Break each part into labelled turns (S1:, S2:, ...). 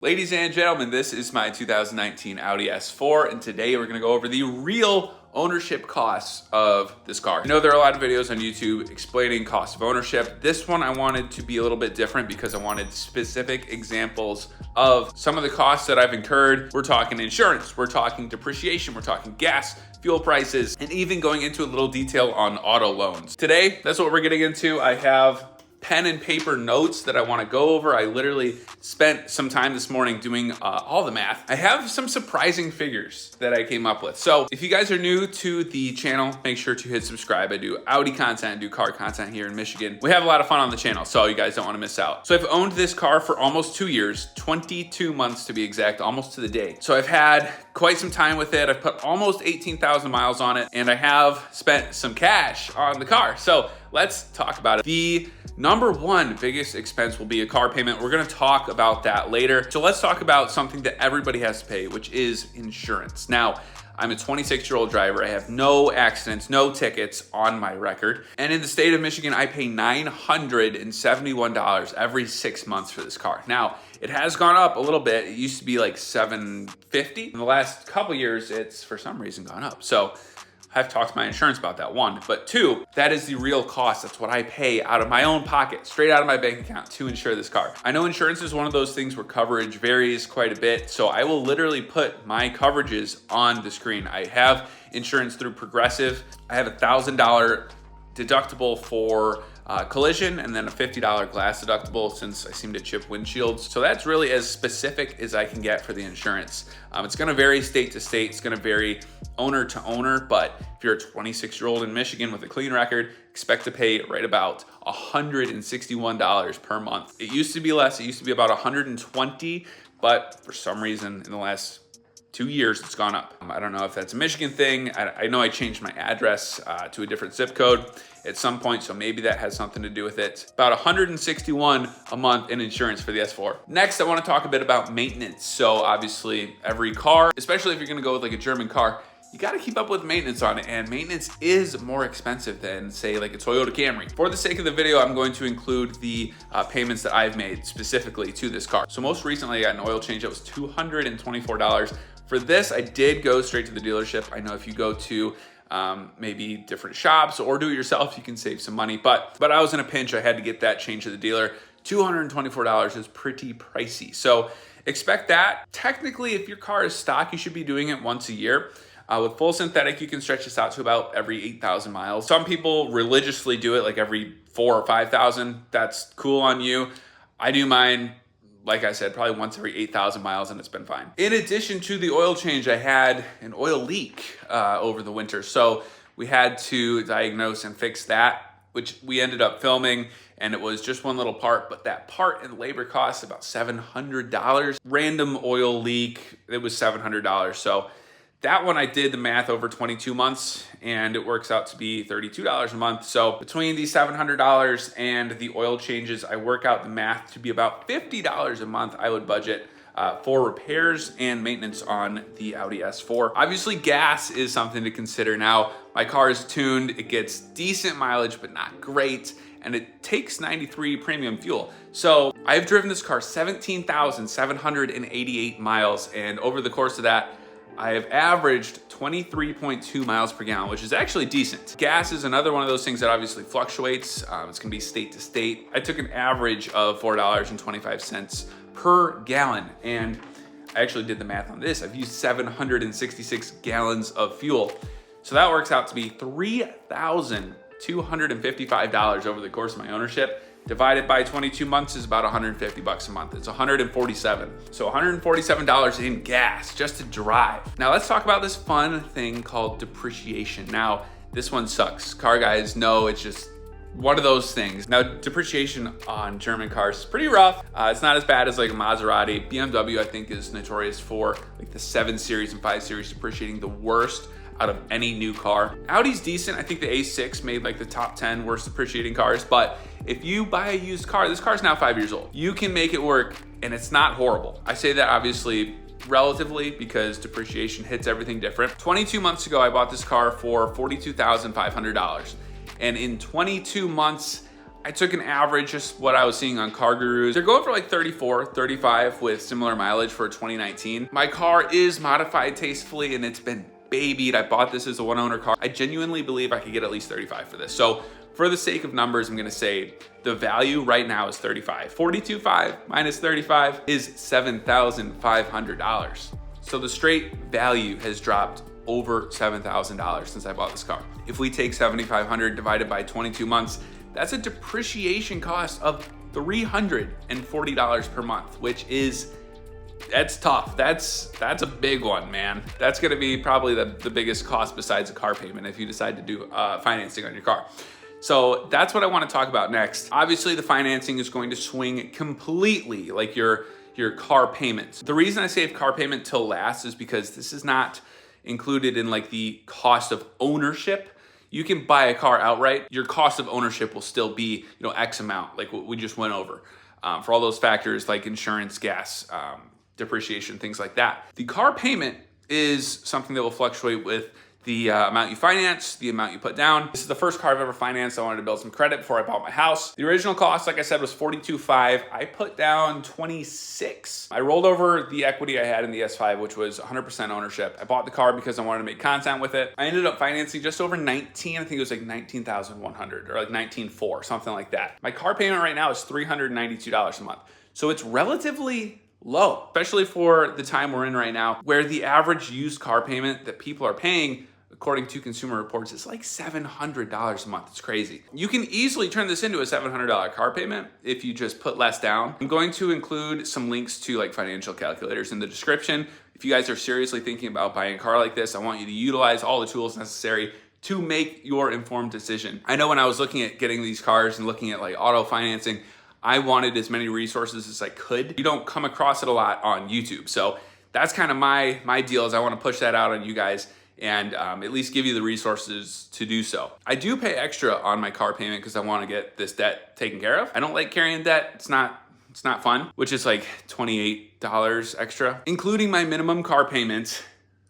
S1: Ladies and gentlemen, this is my 2019 Audi S4, and today we're gonna go over the real ownership costs of this car. I know there are a lot of videos on YouTube explaining cost of ownership. This one I wanted to be a little bit different because I wanted specific examples of some of the costs that I've incurred. We're talking insurance, we're talking depreciation, we're talking gas, fuel prices, and even going into a little detail on auto loans. Today, that's what we're getting into. I have pen and paper notes that I want to go over. I literally spent some time this morning doing all the math. I have some surprising figures that I came up with. So if you guys are new to the channel, make sure to hit subscribe. I do Audi content, I do car content here in Michigan. We have a lot of fun on the channel, so you guys don't want to miss out. So I've owned this car for almost 2 years, 22 months to be exact, almost to the day. So I've had quite some time with it. I've put almost 18,000 miles on it, and I have spent some cash on the car. So let's talk about it. The number one biggest expense will be a car payment. We're gonna talk about that later. So let's talk about something that everybody has to pay, which is insurance. Now, I'm a 26-year-old driver. I have no accidents, no tickets on my record. And in the state of Michigan, I pay $971 every 6 months for this car. Now, it has gone up a little bit. It used to be like $750. In the last couple years, it's for some reason gone up. So I've talked to my insurance about that, one. But two, that is the real cost. That's what I pay out of my own pocket, straight out of my bank account to insure this car. I know insurance is one of those things where coverage varies quite a bit, so I will literally put my coverages on the screen. I have insurance through Progressive. I have a $1,000 deductible for collision, and then a $50 glass deductible since I seem to chip windshields. So that's really as specific as I can get for the insurance. It's gonna vary state to state, it's gonna vary owner to owner, but if you're a 26-year-old in Michigan with a clean record, expect to pay right about $161 per month. It used to be less, it used to be about $120, but for some reason in the last 2 years, it's gone up. I don't know if that's a Michigan thing. I know I changed my address to a different zip code at some point, so maybe that has something to do with it. About $161 a month in insurance for the S4. Next, I want to talk a bit about maintenance. So obviously, every car, especially if you're going to go with like a German car, you got to keep up with maintenance on it, and maintenance is more expensive than, say, like a Toyota Camry. For the sake of the video, I'm going to include the payments that I've made specifically to this car. So most recently, I got an oil change that was $224. For this, I did go straight to the dealership. I know if you go to maybe different shops or do it yourself, you can save some money, but I was in a pinch. I had to get that change to the dealer. $224 is pretty pricey. So expect that. Technically, if your car is stock, you should be doing it once a year. With full synthetic, you can stretch this out to about every 8,000 miles. Some people religiously do it like every 4,000 or 5,000. That's cool on you. I do mine, like I said, probably once every 8,000 miles, and it's been fine. In addition to the oil change, I had an oil leak over the winter. So we had to diagnose and fix that, which we ended up filming, and it was just one little part, but that part and labor cost about $700. Random oil leak, it was $700. So that one, I did the math over 22 months, and it works out to be $32 a month. So between the $700 and the oil changes, I work out the math to be about $50 a month I would budget for repairs and maintenance on the Audi S4. Obviously, gas is something to consider. Now, my car is tuned, it gets decent mileage, but not great, and it takes 93 premium fuel. So I've driven this car 17,788 miles, and over the course of that, I have averaged 23.2 miles per gallon, which is actually decent. Gas is another one of those things that obviously fluctuates. It's gonna be state to state. I took an average of $4.25 per gallon, and I actually did the math on this. I've used 766 gallons of fuel. So that works out to be $3,255 over the course of my ownership. Divided by 22 months is about 150 bucks a month. It's 147. So $147 in gas just to drive. Now let's talk about this fun thing called depreciation. Now, this one sucks. Car guys know it's just one of those things. Now, depreciation on German cars is pretty rough. It's not as bad as like a Maserati. BMW, I think, is notorious for like the 7 Series and 5 Series depreciating the worst out of any new car. Audi's decent. I think the A6 made like the top 10 worst depreciating cars, but if you buy a used car, this car's now 5 years old, you can make it work, and it's not horrible. I say that obviously relatively because depreciation hits everything different. 22 months ago, I bought this car for $42,500. And in 22 months, I took an average, just what I was seeing on Car Gurus. They're going for like 34, 35 with similar mileage for 2019. My car is modified tastefully and it's been babied. I bought this as a one-owner car. I genuinely believe I could get at least 35 for this. So for the sake of numbers, I'm gonna say the value right now is 35. 42.5 minus 35 is $7,500. So the straight value has dropped over $7,000 since I bought this car. If we take 7,500 divided by 22 months, that's a depreciation cost of $340 per month, which is, that's tough. That's a big one, man. That's gonna be probably the biggest cost besides a car payment if you decide to do financing on your car. So that's what I wanna talk about next. Obviously the financing is going to swing completely, like your car payments. The reason I save car payment till last is because this is not included in like the cost of ownership. You can buy a car outright. Your cost of ownership will still be, X amount, like what we just went over, for all those factors like insurance, gas, depreciation, things like that. The car payment is something that will fluctuate with the amount you finance, the amount you put down. This is the first car I've ever financed. I wanted to build some credit before I bought my house. The original cost, like I said, was $42,500. I put down $26,000. I rolled over the equity I had in the S5, which was 100% ownership. I bought the car because I wanted to make content with it. I ended up financing just over 19. I think it was like 19,100 or like 19,400, something like that. My car payment right now is $392 a month. So it's relatively low, especially for the time we're in right now, where the average used car payment that people are paying, according to Consumer Reports, is like $700 a month. It's crazy. You can easily turn this into a $700 car payment if you just put less down. I'm going to include some links to like financial calculators in the description. If you guys are seriously thinking about buying a car like this, I want you to utilize all the tools necessary to make your informed decision. I know when I was looking at getting these cars and looking at like auto financing, I wanted as many resources as I could. You don't come across it a lot on YouTube. So that's kind of my deal, is I want to push that out on you guys and at least give you the resources to do so. I do pay extra on my car payment because I want to get this debt taken care of. I don't like carrying debt. It's not fun, which is like $28 extra, including my minimum car payment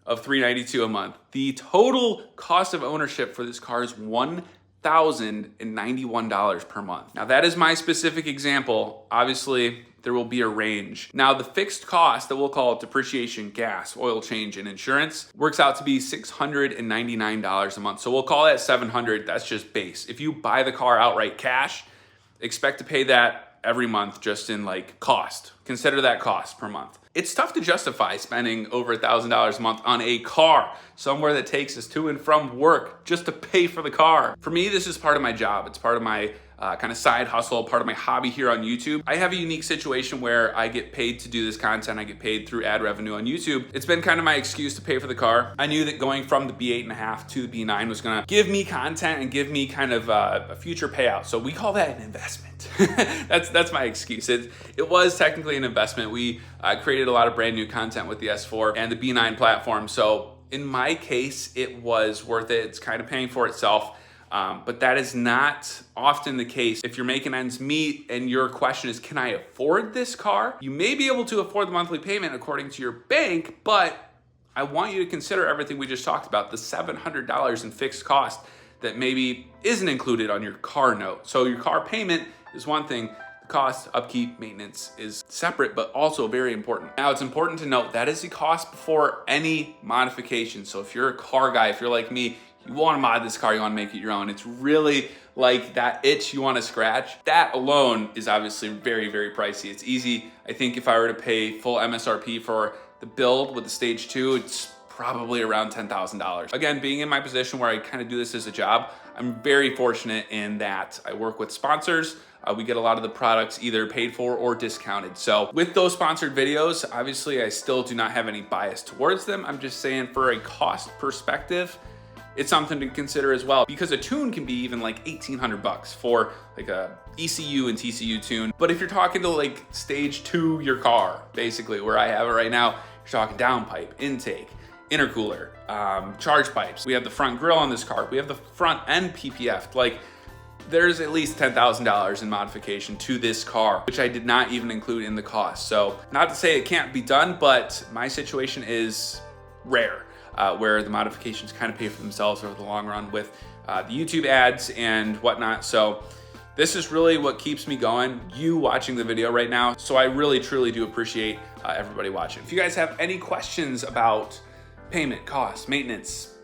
S1: of $392 a month. The total cost of ownership for this car is $1,091 per month. Now that is my specific example. Obviously, there will be a range. Now the fixed cost that we'll call depreciation, gas, oil change, and insurance works out to be $699 a month. So we'll call that $700. That's just base. If you buy the car outright cash, expect to pay that every month just in like cost. Consider that cost per month. It's tough to justify spending over $1,000 a month on a car, somewhere that takes us to and from work, just to pay for the car. For me, this is part of my job. It's part of my kind of side hustle, part of my hobby here on YouTube. I have a unique situation where I get paid to do this content. I get paid through ad revenue on YouTube. It's been kind of my excuse to pay for the car. I knew that going from the B8.5 to the B9 was gonna give me content and give me kind of a future payout. So we call that an investment. That's my excuse. It was technically an investment. We created a lot of brand new content with the S4 and the B9 platform. So in my case, it was worth it. It's kind of paying for itself. But that is not often the case. If you're making ends meet and your question is, can I afford this car? You may be able to afford the monthly payment according to your bank, but I want you to consider everything we just talked about, the $700 in fixed cost that maybe isn't included on your car note. So your car payment is one thing. The cost, upkeep, maintenance is separate, but also very important. Now, it's important to note that is the cost before any modification. So if you're a car guy, if you're like me, you want to mod this car, you want to make it your own. It's really like that itch you want to scratch. That alone is obviously very, very pricey. It's easy. I think if I were to pay full MSRP for the build with the stage 2, it's probably around $10,000. Again, being in my position where I kind of do this as a job, I'm very fortunate in that I work with sponsors. We get a lot of the products either paid for or discounted. So with those sponsored videos, obviously I still do not have any bias towards them. I'm just saying, for a cost perspective, it's something to consider as well, because a tune can be even like $1,800 for like a ECU and TCU tune. But if you're talking to like stage 2 your car, basically where I have it right now, you're talking downpipe, intake, intercooler, charge pipes. We have the front grille on this car. We have the front end PPF. Like, there's at least $10,000 in modification to this car, which I did not even include in the cost. So not to say it can't be done, but my situation is rare. Where the modifications kind of pay for themselves over the long run with the YouTube ads and whatnot. So This is really what keeps me going, you watching the video right now. So I really, truly do appreciate everybody watching. If you guys have any questions about payment, cost, maintenance,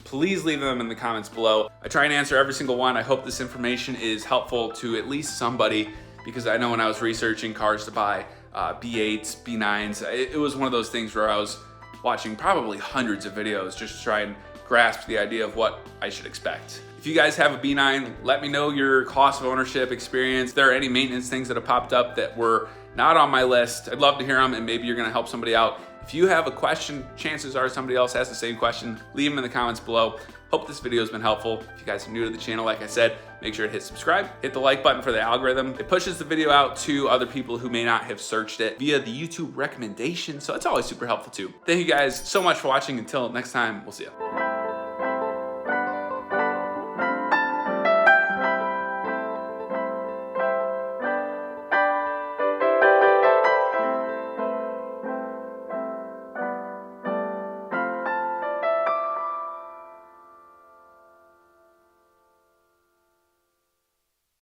S1: please leave them in the comments below. I try and answer every single one. I hope this information is helpful to at least somebody, because I know when I was researching cars to buy, B8s, B9s, it was one of those things where I was watching probably hundreds of videos just to try and grasp the idea of what I should expect. If you guys have a B9, let me know your cost of ownership experience. If there are any maintenance things that have popped up that were not on my list, I'd love to hear them, and maybe you're gonna help somebody out. If you have a question, chances are somebody else has the same question. Leave them in the comments below. Hope this video has been helpful. If you guys are new to the channel, like I said, make sure to hit subscribe, hit the like button for the algorithm. It pushes the video out to other people who may not have searched it via the YouTube recommendation, so it's always super helpful too. Thank you guys so much for watching. Until next time, we'll see you.